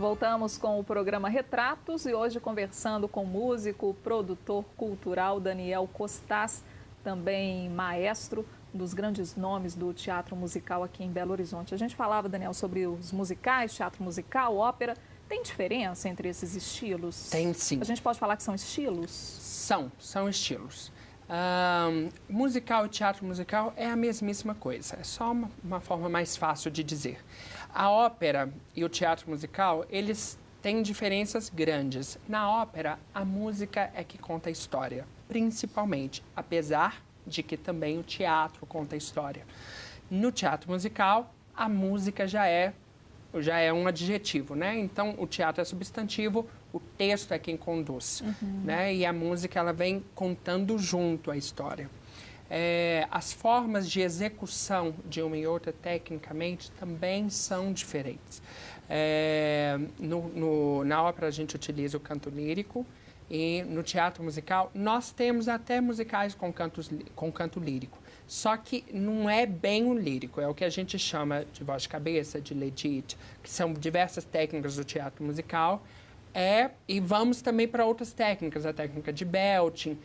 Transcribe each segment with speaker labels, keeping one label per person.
Speaker 1: Voltamos com o programa Retratos e hoje conversando com o músico, produtor cultural Daniel Costas, também maestro dos grandes nomes do teatro musical aqui em Belo Horizonte. A gente falava, Daniel, sobre os musicais, teatro musical, ópera. Tem diferença entre esses estilos?
Speaker 2: Tem sim.
Speaker 1: A gente pode falar que são estilos?
Speaker 2: São estilos. Musical e teatro musical é a mesmíssima coisa, é só uma forma mais fácil de dizer. A ópera e o teatro musical, eles têm diferenças grandes. Na ópera, a música é que conta a história, principalmente, apesar de que também o teatro conta a história. No teatro musical, a música já é um adjetivo, né? Então, o teatro é substantivo, o texto é quem conduz, né? E a música, ela vem contando junto a história. As formas de execução de uma e outra, tecnicamente, também são diferentes. Na ópera, a gente utiliza o canto lírico, e no teatro musical, nós temos até musicais com canto lírico. Só que não é bem o lírico, é o que a gente chama de voz de cabeça, de legit, que são diversas técnicas do teatro musical. E vamos também para outras técnicas, a técnica de belting,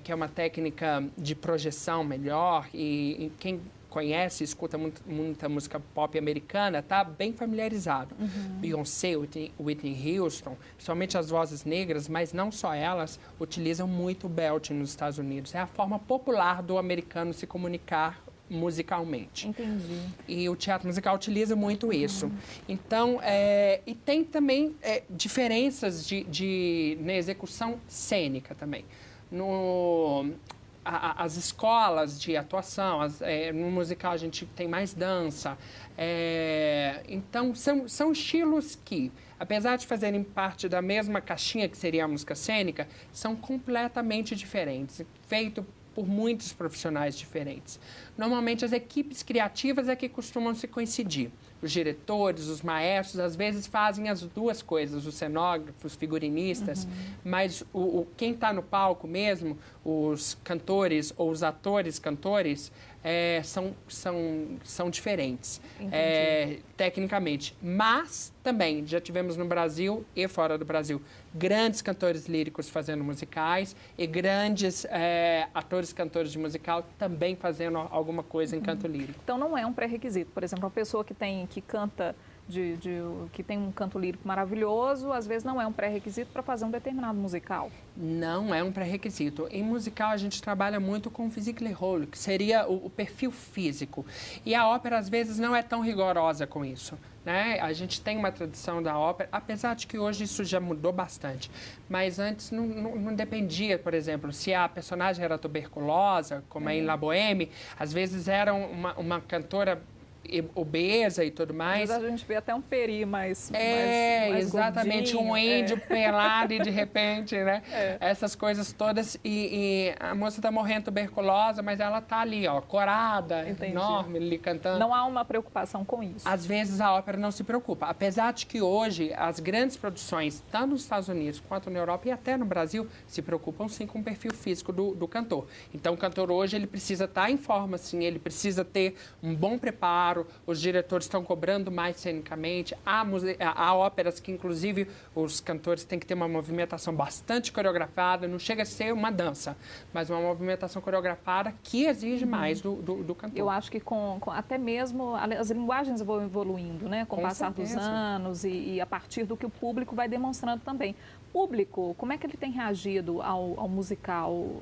Speaker 2: que é uma técnica de projeção melhor, e quem conhece, escuta muita música pop americana, está bem familiarizado. Beyoncé, Whitney Houston, principalmente as vozes negras, mas não só elas, utilizam muito o belting nos Estados Unidos. É a forma popular do americano se comunicar musicalmente.
Speaker 1: Entendi.
Speaker 2: E o teatro musical utiliza muito isso. Então, e tem também diferenças na execução cênica também. As escolas de atuação, no musical a gente tem mais dança. Então, são estilos que, apesar de fazerem parte da mesma caixinha que seria a música cênica, são completamente diferentes, feito por muitos profissionais diferentes. Normalmente, as equipes criativas é que costumam se coincidir. Os diretores, os maestros, às vezes fazem as duas coisas, os cenógrafos, figurinistas, mas quem está no palco mesmo, os cantores ou os atores cantores, são diferentes, tecnicamente. Mas também já tivemos no Brasil e fora do Brasil grandes cantores líricos fazendo musicais e grandes atores cantores de musical também fazendo alguma coisa em canto lírico.
Speaker 1: Então não é um pré-requisito. Por exemplo, uma pessoa que canta que tem um canto lírico maravilhoso, às vezes não é um pré-requisito para fazer um determinado musical.
Speaker 2: Não é um pré-requisito. Em musical, a gente trabalha muito com o physical role, que seria o perfil físico. E a ópera, às vezes, não é tão rigorosa com isso, né? A gente tem uma tradição da ópera, apesar de que hoje isso já mudou bastante. Mas antes não dependia, por exemplo, se a personagem era tuberculosa, como é em La Boheme, às vezes era uma cantora obesa e tudo mais.
Speaker 1: Mas a gente vê até um peri mais
Speaker 2: exatamente,
Speaker 1: gordinho,
Speaker 2: um índio pelado e de repente, né? Essas coisas todas. E a moça está morrendo tuberculosa, mas ela está ali, ó, corada, enorme, ali cantando.
Speaker 1: Não há uma preocupação com isso.
Speaker 2: Às vezes a ópera não se preocupa. Apesar de que hoje as grandes produções, tanto nos Estados Unidos quanto na Europa e até no Brasil, se preocupam sim com o perfil físico do cantor. Então o cantor hoje ele precisa estar em forma, sim, ele precisa ter um bom preparo. Os diretores estão cobrando mais cenicamente. Há óperas que, inclusive, os cantores têm que ter uma movimentação bastante coreografada. Não chega a ser uma dança, mas uma movimentação coreografada que exige mais do cantor.
Speaker 1: Eu acho que até mesmo as linguagens vão evoluindo, né? Com o passar dos anos e a partir do que o público vai demonstrando também. Público, como é que ele tem reagido ao musical?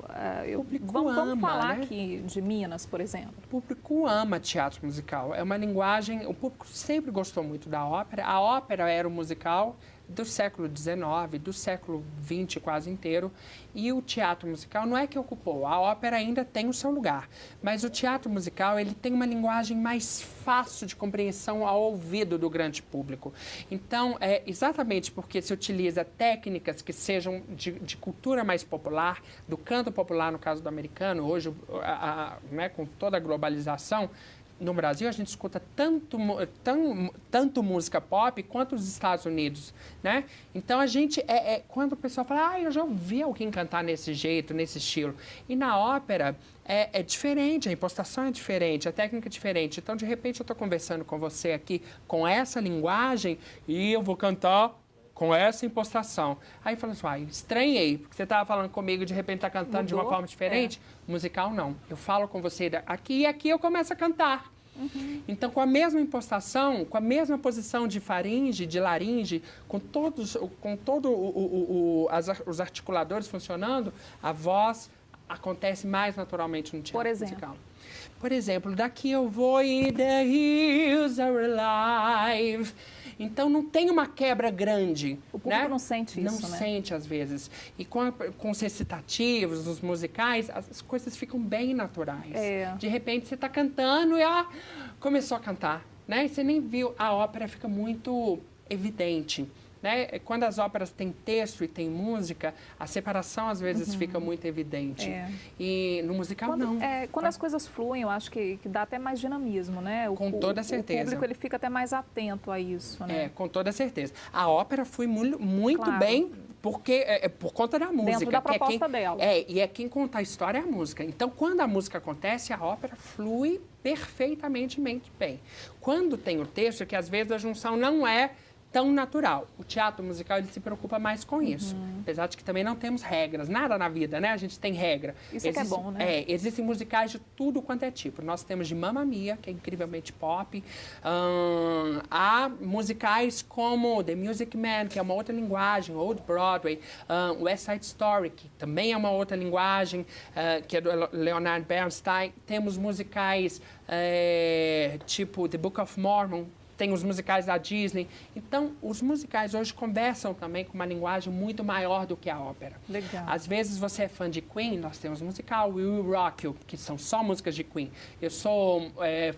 Speaker 1: Vamos falar, né? Aqui de Minas, por exemplo.
Speaker 2: O público ama teatro musical. É uma linguagem... O público sempre gostou muito da ópera. A ópera era o musical do século XIX, do século XX quase inteiro. E o teatro musical não é que ocupou. A ópera ainda tem o seu lugar. Mas o teatro musical, ele tem uma linguagem mais fácil de compreensão ao ouvido do grande público. Então, exatamente porque se utiliza técnicas que sejam de cultura mais popular, do canto popular, no caso do americano, hoje, né, com toda a globalização, no Brasil, a gente escuta tanto música pop quanto os Estados Unidos, né? Então, a gente, quando o pessoal fala, eu já ouvi alguém cantar nesse jeito, nesse estilo. E na ópera, é diferente, a impostação é diferente, a técnica é diferente. Então, de repente, eu estou conversando com você aqui com essa linguagem e eu vou cantar com essa impostação. Aí fala assim, estranhei, porque você estava falando comigo e de repente está cantando de uma forma diferente. Musical, não. Eu falo com você aqui e aqui eu começo a cantar. Então, com a mesma impostação, com a mesma posição de faringe, de laringe, com todos os articuladores funcionando, a voz acontece mais naturalmente no teatro musical. Por exemplo, daqui eu vou e the hills are alive. Então, não tem uma quebra grande.
Speaker 1: O público não sente isso,
Speaker 2: Não
Speaker 1: né?
Speaker 2: sente, às vezes. E com os recitativos, os musicais, as coisas ficam bem naturais. De repente, você está cantando e começou a cantar, né? E você nem viu. A ópera fica muito evidente. Né? Quando as óperas têm texto e têm música, a separação às vezes fica muito evidente. E no musical, não.
Speaker 1: Quando as coisas fluem, eu acho que dá até mais dinamismo, né?
Speaker 2: Com toda certeza.
Speaker 1: O público ele fica até mais atento a isso, né?
Speaker 2: Com toda certeza. A ópera flui muito bem porque por conta da música.
Speaker 1: Dentro da proposta dela.
Speaker 2: E quem conta a história é a música. Então, quando a música acontece, a ópera flui perfeitamente bem. Quando tem o texto, que às vezes a junção não é tão natural. O teatro musical, ele se preocupa mais com isso. Apesar de que também não temos regras. Nada na vida, né? A gente tem regra.
Speaker 1: Isso que é bom, né?
Speaker 2: Existem musicais de tudo quanto é tipo. Nós temos de Mamma Mia, que é incrivelmente pop. Há musicais como The Music Man, que é uma outra linguagem, Old Broadway. West Side Story, que também é uma outra linguagem, que é do Leonard Bernstein. Temos musicais tipo The Book of Mormon, tem os musicais da Disney. Então, os musicais hoje conversam também com uma linguagem muito maior do que a ópera.
Speaker 1: Legal.
Speaker 2: Às vezes você é fã de Queen, nós temos musical We Will Rock You, que são só músicas de Queen. Eu sou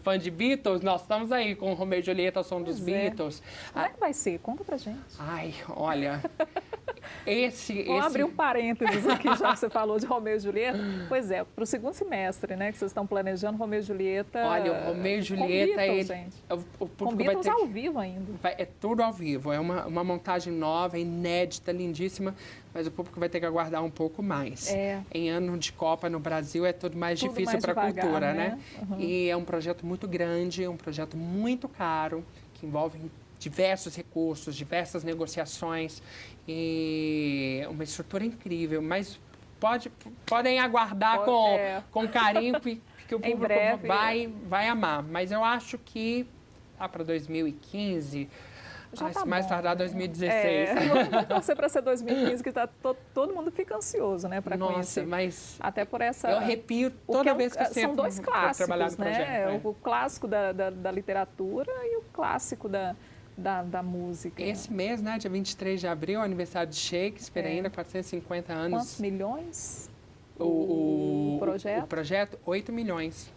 Speaker 2: fã de Beatles, nós estamos aí com Romeo e Julieta, o som dos Beatles.
Speaker 1: Como é que vai ser? Conta pra gente.
Speaker 2: Olha...
Speaker 1: Vamos abrir um parênteses aqui, já que você falou de Romeo e Julieta. Pois é, para o segundo semestre, né, que vocês estão planejando, Romeo e Julieta...
Speaker 2: Olha, o Romeo e Julieta...
Speaker 1: Com Beatles ao vivo ainda.
Speaker 2: É tudo ao vivo, é uma montagem nova, inédita, lindíssima, mas o público vai ter que aguardar um pouco mais. Em ano de Copa no Brasil é tudo mais difícil para a cultura, né? E é um projeto muito grande, é um projeto muito caro, que envolve diversos recursos, diversas negociações e uma estrutura incrível, mas podem aguardar com carinho que o público vai amar. Mas eu acho que para 2015, mais tardar 2016.
Speaker 1: Vamos torcer para ser 2015, que todo mundo fica ansioso, né, para conhecer.
Speaker 2: Mas
Speaker 1: até por essa...
Speaker 2: Eu arrepio toda vez que eu
Speaker 1: são dois clássicos, né?
Speaker 2: Projeto,
Speaker 1: O clássico da literatura e o clássico da música.
Speaker 2: Esse mês, né, dia 23 de abril, aniversário de Shakespeare, ainda 450 anos.
Speaker 1: Quantos milhões?
Speaker 2: O
Speaker 1: projeto?
Speaker 2: O projeto, 8 milhões.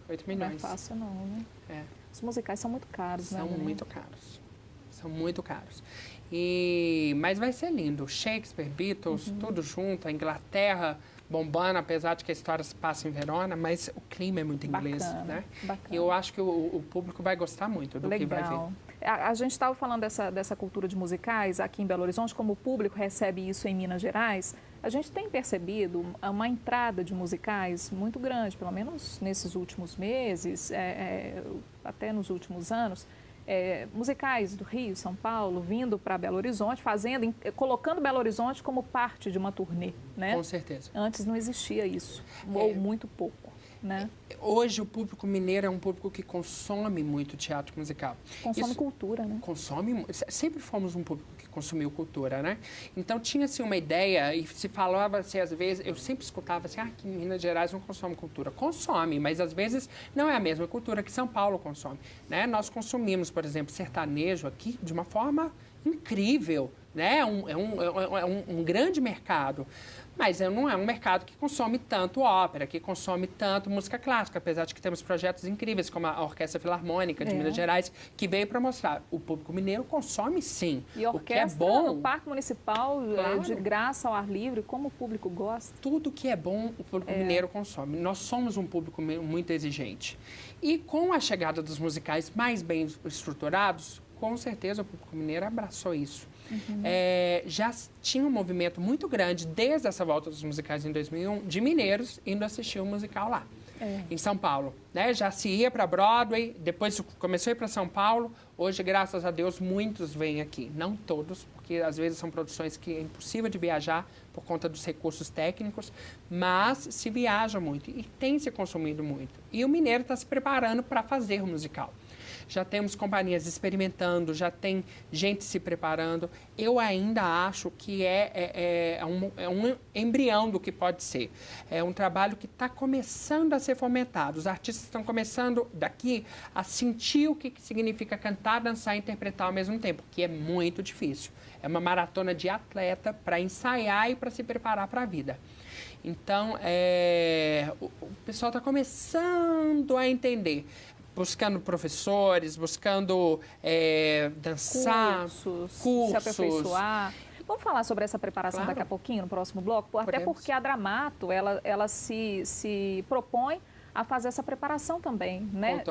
Speaker 2: 8 milhões.
Speaker 1: Não é fácil não, né? Os musicais são muito caros, né?
Speaker 2: São muito caros. São muito caros. Mas vai ser lindo. Shakespeare, Beatles, tudo junto. A Inglaterra bombando, apesar de que a história se passa em Verona, mas o clima é muito inglês, né?
Speaker 1: Bacana.
Speaker 2: E eu acho que o público vai gostar muito do que vai ver.
Speaker 1: A gente estava falando dessa cultura de musicais aqui em Belo Horizonte, como o público recebe isso em Minas Gerais. A gente tem percebido uma entrada de musicais muito grande, pelo menos nesses últimos meses, até nos últimos anos. Musicais do Rio, São Paulo, vindo para Belo Horizonte, colocando Belo Horizonte como parte de uma turnê, né?
Speaker 2: Com certeza.
Speaker 1: Antes não existia isso, ou muito pouco, né?
Speaker 2: Hoje o público mineiro é um público que consome muito teatro musical.
Speaker 1: Consome cultura, né?
Speaker 2: Sempre fomos um público que consumiu cultura, né? Então tinha-se uma ideia e se falava-se às vezes, eu sempre escutava assim, que Minas Gerais não consome cultura. Consome, mas às vezes não é a mesma cultura que São Paulo consome, né? Nós consumimos, por exemplo, sertanejo aqui de uma forma incrível, né? Um grande mercado. Mas não é um mercado que consome tanto ópera, que consome tanto música clássica, apesar de que temos projetos incríveis, como a Orquestra Filarmônica de Minas Gerais, que veio para mostrar. O público mineiro consome, sim.
Speaker 1: E a orquestra
Speaker 2: o que é bom,
Speaker 1: no Parque Municipal,
Speaker 2: claro,
Speaker 1: de graça, ao ar livre, como o público gosta.
Speaker 2: Tudo que é bom, o público mineiro consome. Nós somos um público muito exigente. E com a chegada dos musicais mais bem estruturados, com certeza o público mineiro abraçou isso. Já tinha um movimento muito grande, desde essa volta dos musicais em 2001, de mineiros indo assistir o musical lá, em São Paulo. Né? Já se ia para Broadway, depois começou a ir para São Paulo. Hoje, graças a Deus, muitos vêm aqui. Não todos, porque às vezes são produções que é impossível de viajar por conta dos recursos técnicos, mas se viaja muito e tem se consumido muito. E o mineiro está se preparando para fazer o musical. Já temos companhias experimentando, já tem gente se preparando. Eu ainda acho que é um embrião do que pode ser. É um trabalho que está começando a ser fomentado. Os artistas estão começando daqui a sentir o que significa cantar, dançar e interpretar ao mesmo tempo, que é muito difícil. É uma maratona de atleta para ensaiar e para se preparar para a vida. Então, o pessoal está começando a entender. Buscando professores, buscando dançar, cursos,
Speaker 1: se aperfeiçoar. Vamos falar sobre essa preparação daqui a pouquinho, no próximo bloco? Até porque a Dramato, ela se propõe a fazer essa preparação também, né?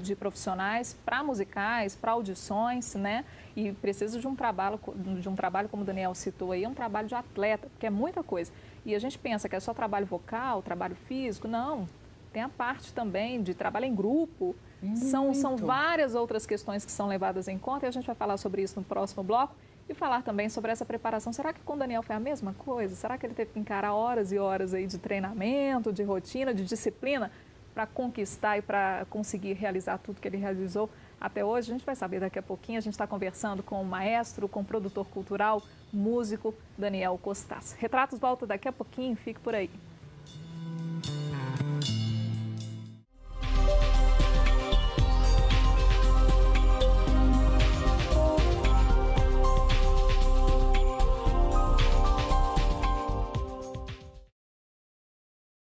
Speaker 1: De profissionais para musicais, para audições, né? E precisa de um trabalho, como o Daniel citou aí, um trabalho de atleta, porque é muita coisa. E a gente pensa que é só trabalho vocal, trabalho físico, não. Tem a parte também de trabalho em grupo. São várias outras questões que são levadas em conta e a gente vai falar sobre isso no próximo bloco e falar também sobre essa preparação. Será que com o Daniel foi a mesma coisa? Será que ele teve que encarar horas e horas aí de treinamento, de rotina, de disciplina para conquistar e para conseguir realizar tudo que ele realizou até hoje? A gente vai saber daqui a pouquinho. A gente está conversando com o maestro, com o produtor cultural, músico Daniel Costas. Retratos volta daqui a pouquinho, fique por aí.